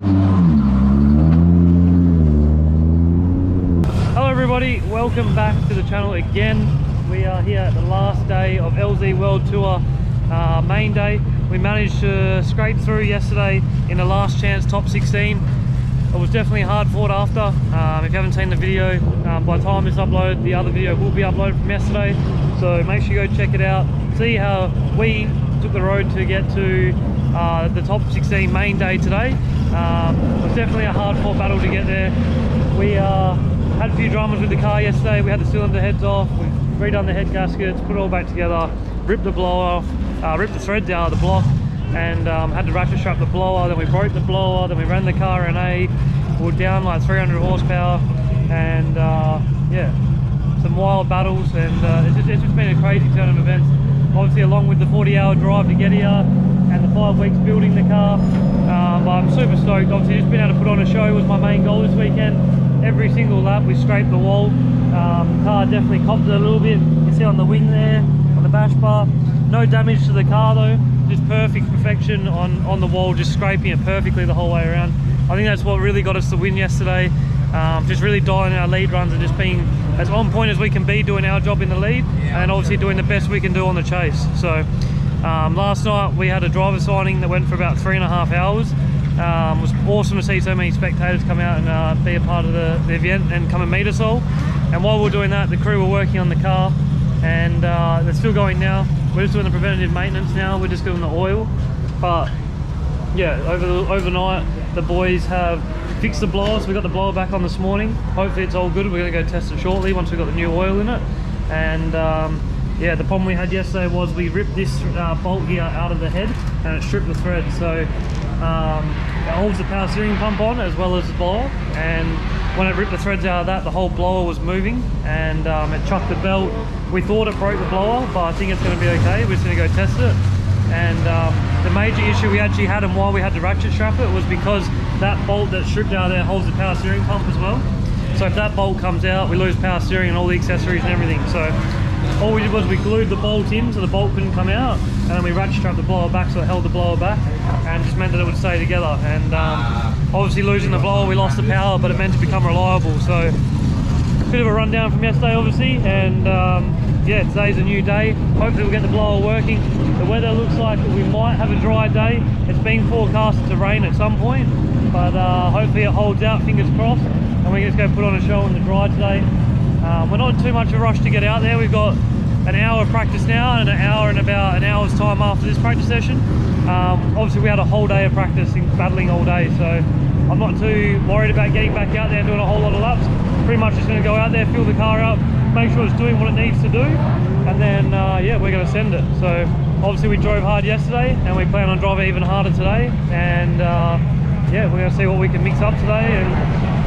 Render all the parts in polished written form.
Hello everybody, welcome back to the channel again. We are here at the last day of LZ World Tour main day. We managed to scrape through yesterday in the last chance top 16. It was definitely hard fought after. If you haven't seen the video, by the time it's uploaded, the other video will be uploaded from yesterday. So make sure you go check it out. See how we took the road to get to the top 16 main day today. It was definitely a hard fought battle to get there. We had a few dramas with the car yesterday. We had the cylinder heads off, we redone the head gaskets, put it all back together, ripped the blower off, ripped the threads out of the block, and had to ratchet strap the blower. Then we broke the blower, then we ran the car in A. We were down like 300 horsepower, and yeah, some wild battles, and it's just been a crazy turn of events. Obviously, along with the 40-hour drive to get here and the 5 weeks building the car, but I'm super stoked. Obviously, just being able to put on a show was my main goal this weekend. Every single lap we scraped the wall. The car definitely copped it a little bit. You see on the wing there, on the bash bar. No damage to the car though, just perfect perfection on the wall, just scraping it perfectly the whole way around. I think that's what really got us the win yesterday. Just really dialing our lead runs and just being as on point as we can be, doing our job in the lead, and obviously doing the best we can do on the chase. So last night we had a driver signing that went for about 3.5 hours. It was awesome to see so many spectators come out and be a part of the event and come and meet us all. And while we're doing that, the crew were working on the car, and they're still going now. We're just doing the preventative maintenance now. We're just doing the oil. But yeah, overnight the boys have fixed the blower, so we got the blower back on this morning. Hopefully it's all good. We're going to go test it shortly once we've got the new oil in it. And yeah, the problem we had yesterday was we ripped this bolt here out of the head and it stripped the thread. So it holds the power steering pump on as well as the blower, and when it ripped the threads out of that, the whole blower was moving, and it chucked the belt. We thought it broke the blower, but I think it's going to be okay. We're just going to go test it. And the major issue we actually had, and why we had to ratchet strap it, was because that bolt that stripped out of there holds the power steering pump as well. So if that bolt comes out, we lose power steering and all the accessories and everything. So all we did was we glued the bolt in so the bolt couldn't come out, and then we ratchet strapped the blower back so it held the blower back, and just meant that it would stay together. And obviously losing the blower, we lost the power, but it meant to become reliable. So a bit of a rundown from yesterday obviously, and yeah, today's a new day. Hopefully we'll get the blower working. The weather looks like we might have a dry day. It's been forecasted to rain at some point, but hopefully it holds out, fingers crossed, and we can just go put on a show in the dry today. We're not in too much of a rush to get out there. We've got an hour of practice now and an hour and about an hour's time after this practice session. Obviously we had a whole day of practicing, battling all day, so I'm not too worried about getting back out there and doing a whole lot of laps. Pretty much just going to go out there, fill the car up, make sure it's doing what it needs to do, and then yeah, we're going to send it. So obviously we drove hard yesterday and we plan on driving even harder today, and yeah, we're going to see what we can mix up today, and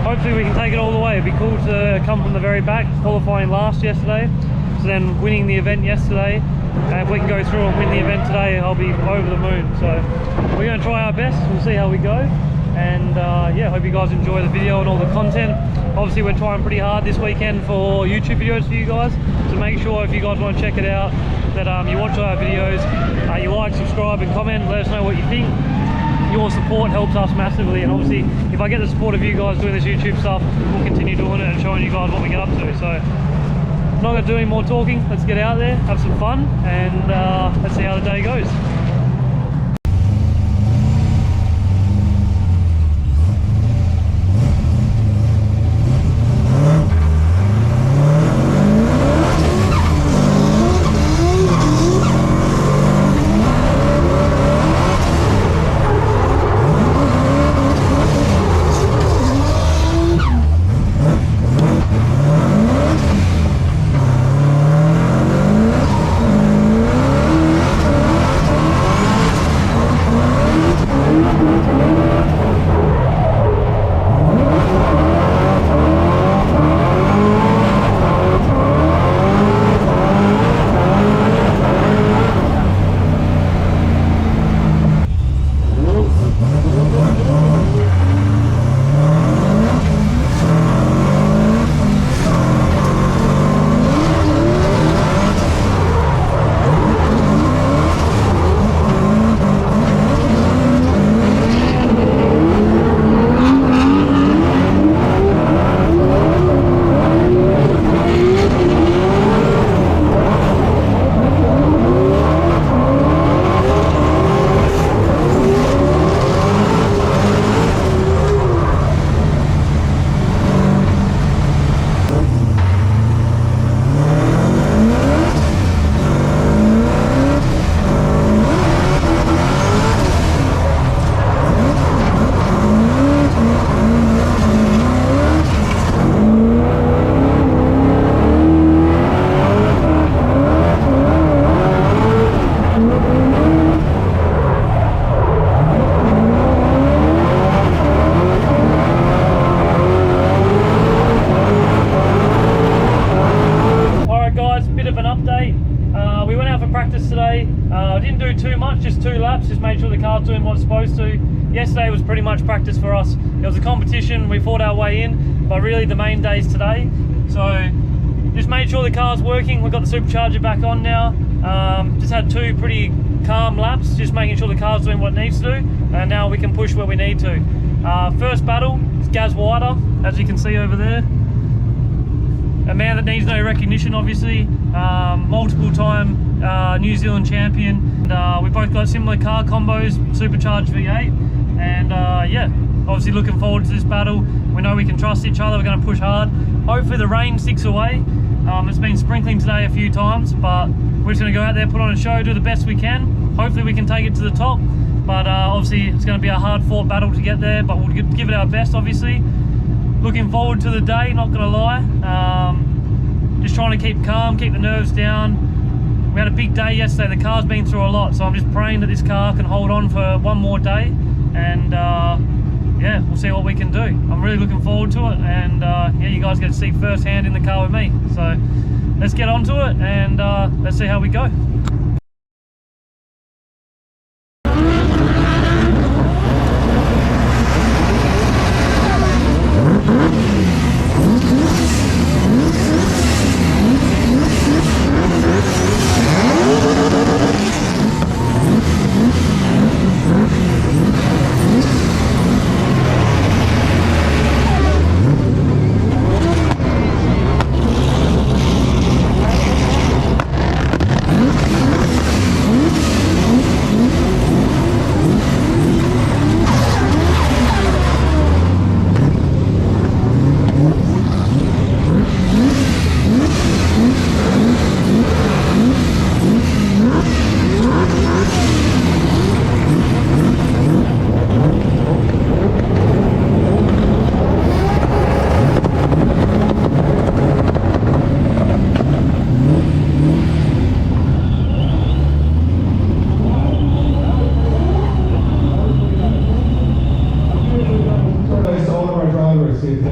hopefully we can take it all the way. It'd be cool to come from the very back, qualifying last yesterday, so then winning the event yesterday. And if we can go through and win the event today, I'll be over the moon. So we're going to try our best. We'll see how we go. And yeah, hope you guys enjoy the video and all the content. Obviously we're trying pretty hard this weekend for YouTube videos for you guys, so make sure if you guys want to check it out that you watch all our videos, you like, subscribe and comment, let us know what you think. Your support helps us massively, and obviously if I get the support of you guys doing this YouTube stuff, we'll continue doing it and showing you guys what we get up to. So I'm not going to do any more talking. Let's get out there, have some fun, and let's see how the day goes. practice for us. It was a competition, we fought our way in, but really the main day's today. So just made sure the car's working. We've got the supercharger back on now. Just had 2 pretty calm laps, just making sure the car's doing what it needs to do, and now we can push where we need to. First battle is Gaz Whiter, as you can see over there. A man that needs no recognition, obviously. Multiple time New Zealand champion. And, we both got similar car combos, supercharged V8. And yeah, obviously looking forward to this battle. We know we can trust each other, we're going to push hard. Hopefully the rain sticks away. It's been sprinkling today a few times, but we're just going to go out there, put on a show, do the best we can. Hopefully we can take it to the top. But obviously it's going to be a hard fought battle to get there, but we'll give it our best, obviously. Looking forward to the day, not gonna lie. Just trying to keep calm, keep the nerves down. We had a big day yesterday, the car's been through a lot, so I'm just praying that this car can hold on for one more day, and yeah, we'll see what we can do. I'm really looking forward to it, and yeah, you guys get to see firsthand in the car with me. So let's get onto it, and let's see how we go.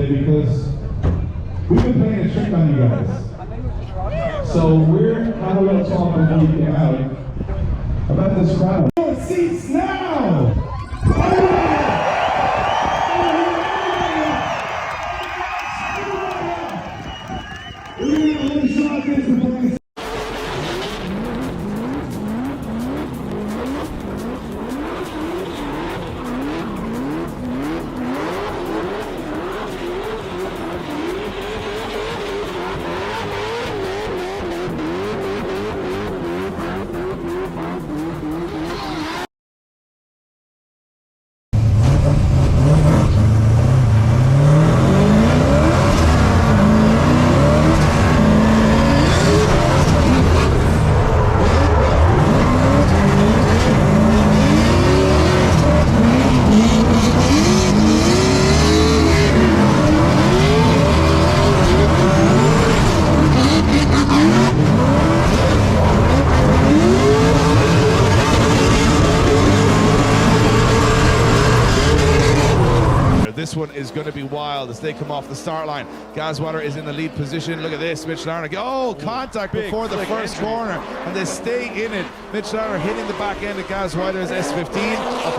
Because we've been playing a trick on you guys. So we're having a little talk before we get out about this crowd. Your seats now! This one is going to be wild as they come off the start line. Gaz Whiter is in the lead position. Look at this, Mitch Larner. Oh, contact before the first corner, and they stay in it. Mitch Larner hitting the back end of Gaz Whiter's S15.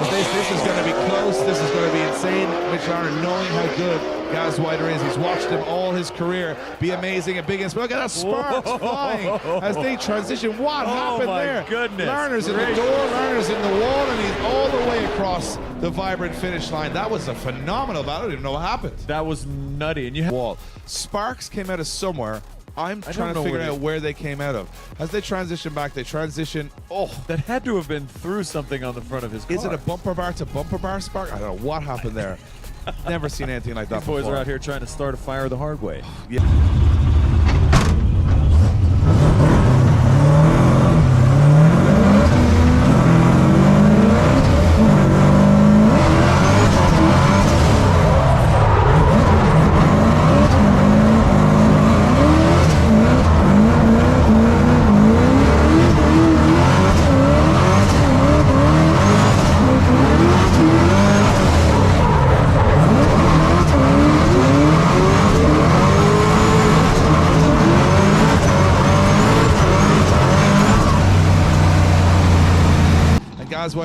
This is going to be close. This is going to be insane. Mitch Larner knowing how good Gaz Whiter is. He's watched him all his career be amazing and big. Look at that sparks flying as they transition. What happened there? Goodness. Larner's in the door, Larner's in the wall, and he's all the way across the vibrant finish line. That was a phenomenal battle. I don't even know what happened. That was nutty. And you wall. Sparks came out of somewhere. I'm trying to figure out where they came out of. As they transition back, they transition. Oh, that had to have been through something on the front of his car. Is it a bumper bar to bumper bar spark? I don't know what happened there. Never seen anything like that before. These boys are out here trying to start a fire the hard way. Yeah.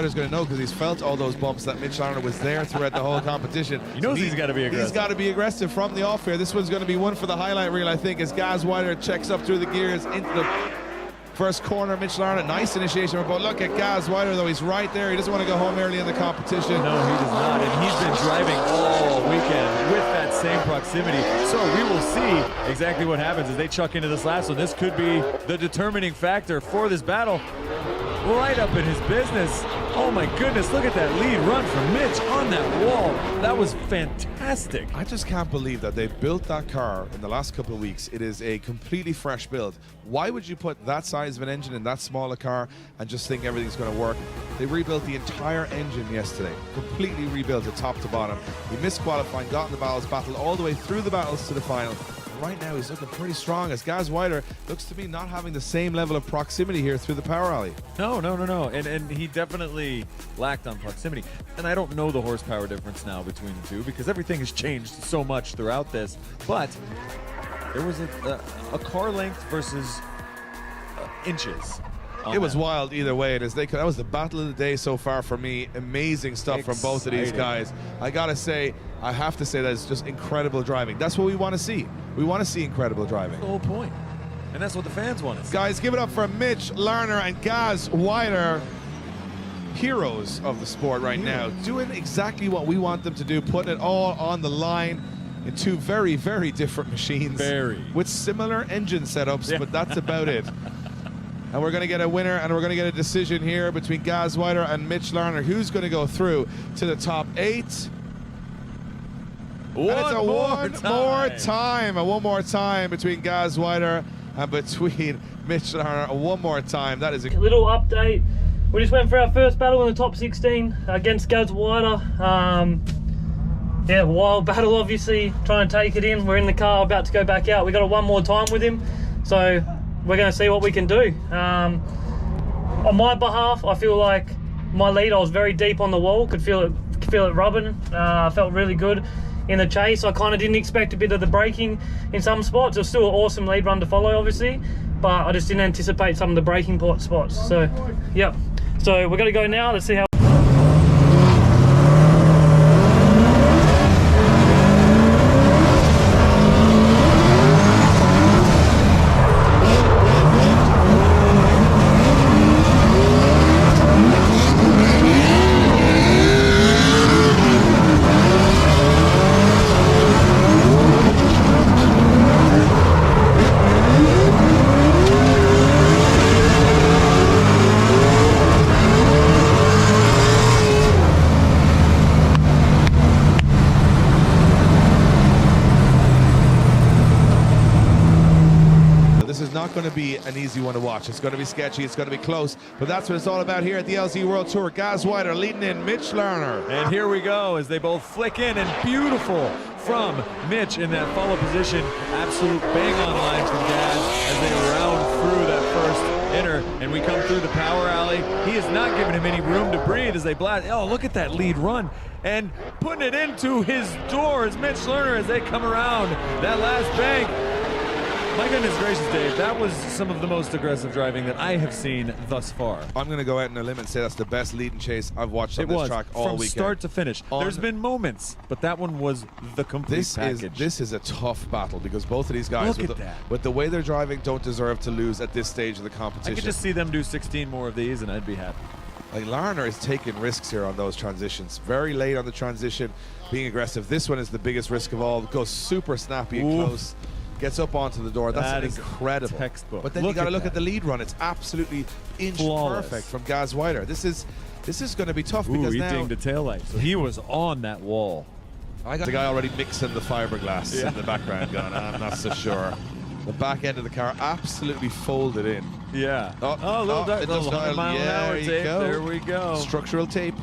Whiter's going to know because he's felt all those bumps that Mitch Larner was there throughout the whole competition. He knows he's got to be aggressive. He's got to be aggressive from the off here. This one's going to be one for the highlight reel, I think, as Gaz Whiter checks up through the gears into the first corner. Mitch Larner, nice initiation. But look at Gaz Whiter, though. He's right there. He doesn't want to go home early in the competition. No, he does not. And he's been driving all weekend with that same proximity. So we will see exactly what happens as they chuck into this last one. This could be the determining factor for this battle. Right up in his business. Oh my goodness, look at that lead run from Mitch on that wall. That was fantastic. I just can't believe that they built that car in the last couple of weeks. It is a completely fresh build. Why would you put that size of an engine in that small a car and just think everything's going to work? They rebuilt the entire engine yesterday, completely rebuilt it top to bottom. He missed qualifying, got in the battles, battled all the way through the battles to the final. Right now he's looking pretty strong as Gaz Whiter looks to me not having the same level of proximity here through the power alley. No. And he definitely lacked on proximity. And I don't know the horsepower difference now between the two because everything has changed so much throughout this. But there was a car length versus inches. It was wild either way, and that was the battle of the day so far for me. Amazing stuff from both of these guys. I have to say that it's just incredible driving. That's what we want to see. We want to see incredible driving. That's the whole point. And that's what the fans want to see. Guys, give it up for Mitch Larner and Gaz Whiter, heroes of the sport right now, doing exactly what we want them to do, putting it all on the line in two very, very different machines. With similar engine setups, but that's about it. And we're going to get a winner, and we're going to get a decision here between Gaz Whiter and Mitch Larner. Who's going to go through to the top 8? One more time between Gaz Whiter and between Mitch Larner. One more time. That is a little update. We just went for our first battle in the top 16 against Gaz Whiter. Yeah, wild battle, obviously, trying to take it in. We're in the car, about to go back out. We got one more time with him, so we're going to see what we can do. On my behalf, I feel like my lead, I was very deep on the wall, could feel it rubbing. Felt really good in the chase. I kind of didn't expect a bit of the braking in some spots. It was still an awesome lead run to follow, obviously, but I just didn't anticipate some of the braking spots. So, yep. So we're going to go now. Let's see how. Going to be an easy one to watch. It's going to be sketchy, it's going to be close, but that's what it's all about here at the LZ World Tour. Gaz Whiter leading in Mitch Larner. And here we go as they both flick in, and beautiful from Mitch in that follow position. Absolute bang on line from Gaz as they round through that first inner, and we come through the power alley. He is not giving him any room to breathe as they blast. Oh, look at that lead run, and putting it into his doors, Mitch Larner, as they come around that last bank. My goodness gracious, Dave, that was some of the most aggressive driving that I have seen thus far. I'm going to go out on a limb and say that's the best lead and chase I've watched on this track all weekend. From start to finish. There's been moments, but that one was the complete package. This is a tough battle because both of these guys, with the way they're driving, don't deserve to lose at this stage of the competition. I could just see them do 16 more of these and I'd be happy. Like, Larner is taking risks here on those transitions. Very late on the transition, being aggressive. This one is the biggest risk of all. Goes super snappy and close. Gets up onto the door. That's incredible. Textbook. But then you got to look at the lead run. It's absolutely inch perfect from Gaz Whiter. This is going to be tough because he now dinged the taillight. So he was on that wall. I got the guy already mixing the fiberglass in the background going, I'm not so sure. The back end of the car absolutely folded in. Yeah. Oh, little 100 mile an hour tape. There we go. Structural tape.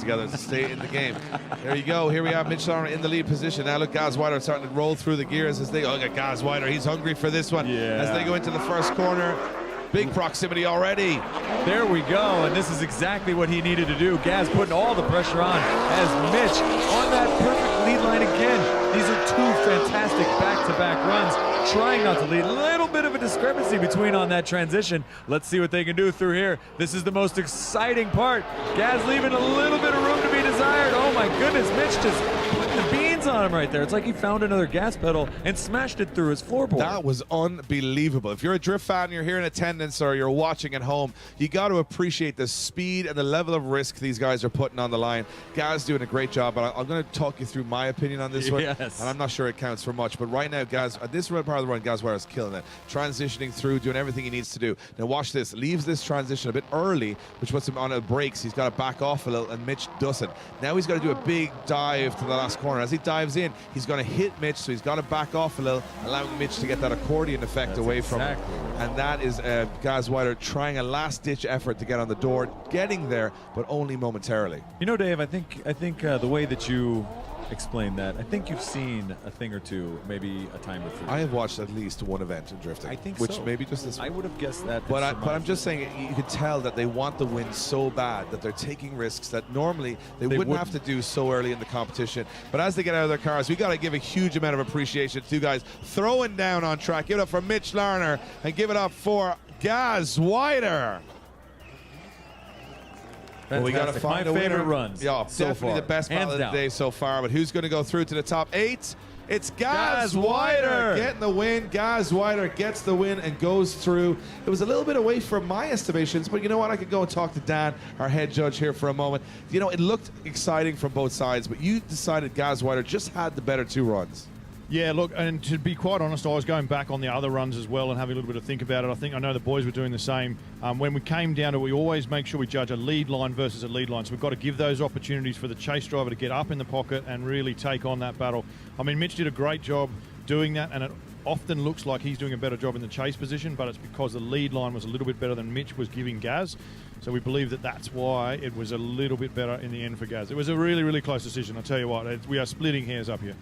together to stay in the game. There you go. Here we have Mitch Larner in the lead position. Now look, Gaz Whiter starting to roll through the gears as they, oh, look at Gaz Whiter. He's hungry for this one. Yeah. As they go into the first corner. Big proximity already. There we go, and this is exactly what he needed to do. Gaz putting all the pressure on as Mitch on that perfect lead line again. These are two fantastic back-to-back runs, trying not to lead. A little bit of a discrepancy between on that transition. Let's see what they can do through here. This is the most exciting part. Gaz leaving a little bit of room to be desired. Oh my goodness, Mitch just putting the beans on him right there. It's like he found another gas pedal and smashed it through his floorboard. That was unbelievable. If you're a drift fan, you're here in attendance, or you're watching at home, you got to appreciate the speed and the level of risk these guys are putting on the line. Gaz doing a great job, but I'm going to talk you through my opinion on this one. Yes. And I'm not sure it counts for much, but right now, Gaz, at this part of the run, Gaz Whiter is killing it. Transitioning through, doing everything he needs to do. Now watch this. Leaves this transition a bit early, which puts him on the brakes. He's got to back off a little, and Mitch doesn't. Now he's got to do a big dive to the last corner. As he dives in, he's going to hit Mitch, so he's got to back off a little, allowing Mitch to get that accordion effect away from him. And that is Gaz Whiter trying a last-ditch effort to get on the door, getting there, but only momentarily. You know, Dave, I think the way that you explained that, I think you've seen a thing or two, maybe a time or three. I have watched at least one event in drifting. I think which so. Maybe just this one. I would have guessed that. But I'm just saying, you can tell that they want the win so bad that they're taking risks that normally they wouldn't have to do so early in the competition. But as they get out of their cars, we got to give a huge amount of appreciation to two guys throwing down on track. Give it up for Mitch Larner and give it up for Gaz Whiter. Well, we got to find my a favorite winner. runs. Yeah, so definitely far. the best Hands battle of the down. day so far. But who's going to go through to the top 8? It's Gaz Gaz Whiter Whiter. getting the win. Gaz Whiter gets the win and goes through. It was a little bit away from my estimations, but you know what? I could go and talk to Dan, our head judge, here for a moment. You know, it looked exciting from both sides, but you decided Gaz Whiter just had the better 2 runs. Yeah, look, and to be quite honest, I was going back on the other runs as well and having a little bit of think about it. I know the boys were doing the same. When we came down to it, we always make sure we judge a lead line versus a lead line. So we've got to give those opportunities for the chase driver to get up in the pocket and really take on that battle. I mean, Mitch did a great job doing that, and it often looks like he's doing a better job in the chase position, but it's because the lead line was a little bit better than Mitch was giving Gaz. So we believe that that's why it was a little bit better in the end for Gaz. It was a really, really close decision. I'll tell you what, we are splitting hairs up here.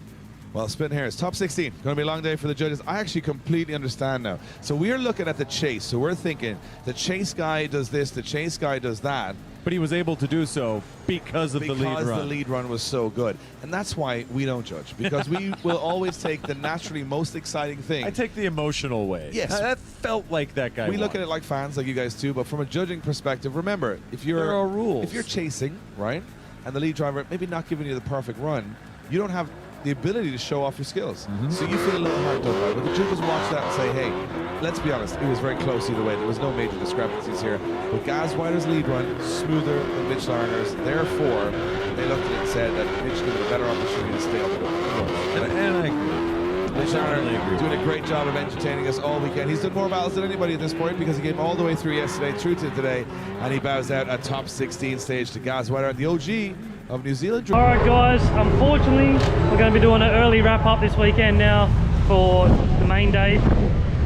Well, splitting hairs. Top 16. Going to be a long day for the judges. I actually completely understand now. So we're looking at the chase. So we're thinking the chase guy does this, the chase guy does that. But he was able to do so because of the lead run. Because the lead run was so good. And that's why we don't judge. Because we will always take the naturally most exciting thing. I take the emotional way. Yes. That felt like that guy We won. look at it like fans, like you guys too, but from a judging perspective, remember, if There are rules. if you're chasing, right, and the lead driver maybe not giving you the perfect run, you don't have the ability to show off your skills. So you feel a little hard done by. But the judges watch that and say, hey, let's be honest, it was very close either way. There was no major discrepancies here. But Gaz Whiter's lead run, smoother than Mitch Larner's. Therefore, they looked at it and said that Mitch given a better opportunity to stay on the road. And I agree. Mitch Larner agree. doing a great job of entertaining us all weekend. He's done more battles than anybody at this point because he came all the way through yesterday, through to today, and he bows out at top 16 stage to Gaz Whiter, the OG of New Zealand. All right, guys, unfortunately, we're going to be doing an early wrap-up this weekend now for the main day.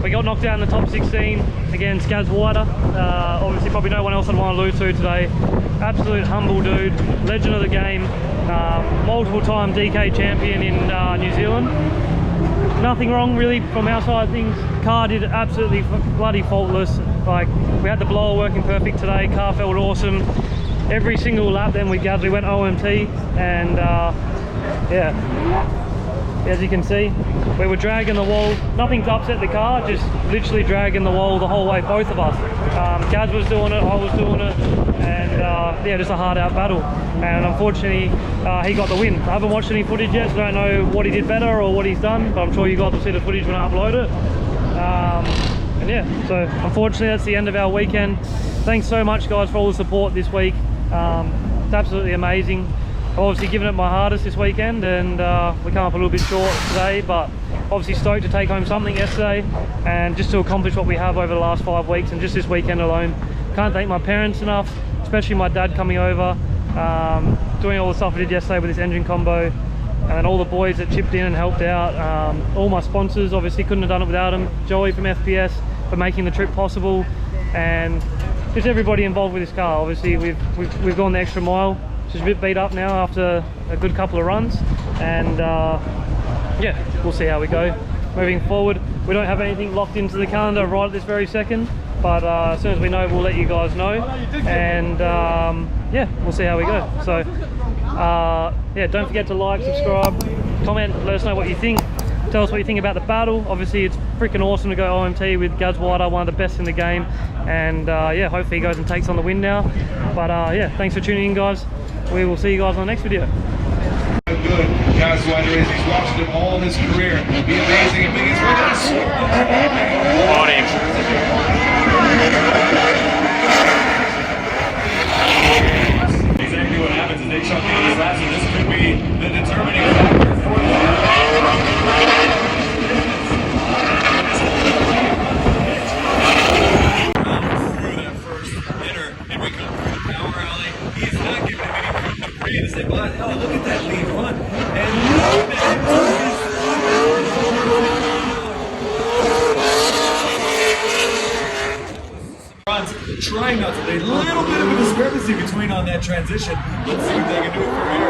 We got knocked out in the top 16 against Gaz Whiter. Obviously, probably no one else I'd want to lose to today. Absolute humble dude, legend of the game, multiple-time DK champion in New Zealand. Nothing wrong really from our side of things. Car did absolutely bloody faultless. Like, we had the blower working perfect today. Car felt awesome. Every single lap then we went OMT, and yeah, as you can see, we were dragging the wall. Nothing to upset the car, just literally dragging the wall the whole way, both of us. Gaz was doing it, I was doing it, and yeah, just a hard out battle. And unfortunately, he got the win. I haven't watched any footage yet, so I don't know what he did better or what he's done, but I'm sure you guys will see the footage when I upload it. And yeah, so unfortunately that's the end of our weekend. Thanks so much, guys, for all the support this week. It's absolutely amazing. I've obviously given it my hardest this weekend, and we come up a little bit short today, but obviously stoked to take home something yesterday and just to accomplish what we have over the last 5 weeks and just this weekend alone. Can't thank my parents enough, especially my dad coming over, doing all the stuff we did yesterday with this engine combo, and all the boys that chipped in and helped out. All my sponsors, obviously couldn't have done it without them. Joey from FPS for making the trip possible, and just everybody involved with this car. Obviously we've gone the extra mile, She's a bit beat up now after a good couple of runs, and yeah, we'll see how we go moving forward. We don't have anything locked into the calendar right at this very second, but as soon as we know, we'll let you guys know, and yeah, we'll see how we go. So yeah, don't forget to like, subscribe, comment, let us know what you think. Tell us what you think about the battle. Obviously, it's freaking awesome to go OMT with Gaz Whiter, one of the best in the game, and yeah, hopefully he goes and takes on the win now. But yeah, thanks for tuning in, guys. We will see you guys on the next video. Good Gaz Whiter is. He's watched him all his career. Be amazing. And Biggins with a Exactly what happens is they chuck in these laps, and this could be the determining factor for through that first hitter, and we come through the power alley. He's not giving him any room to breathe. They say, but hell, look at that lead run. And trying not to. There's a little bit of a discrepancy between on that transition. Let's see if they can do it for him.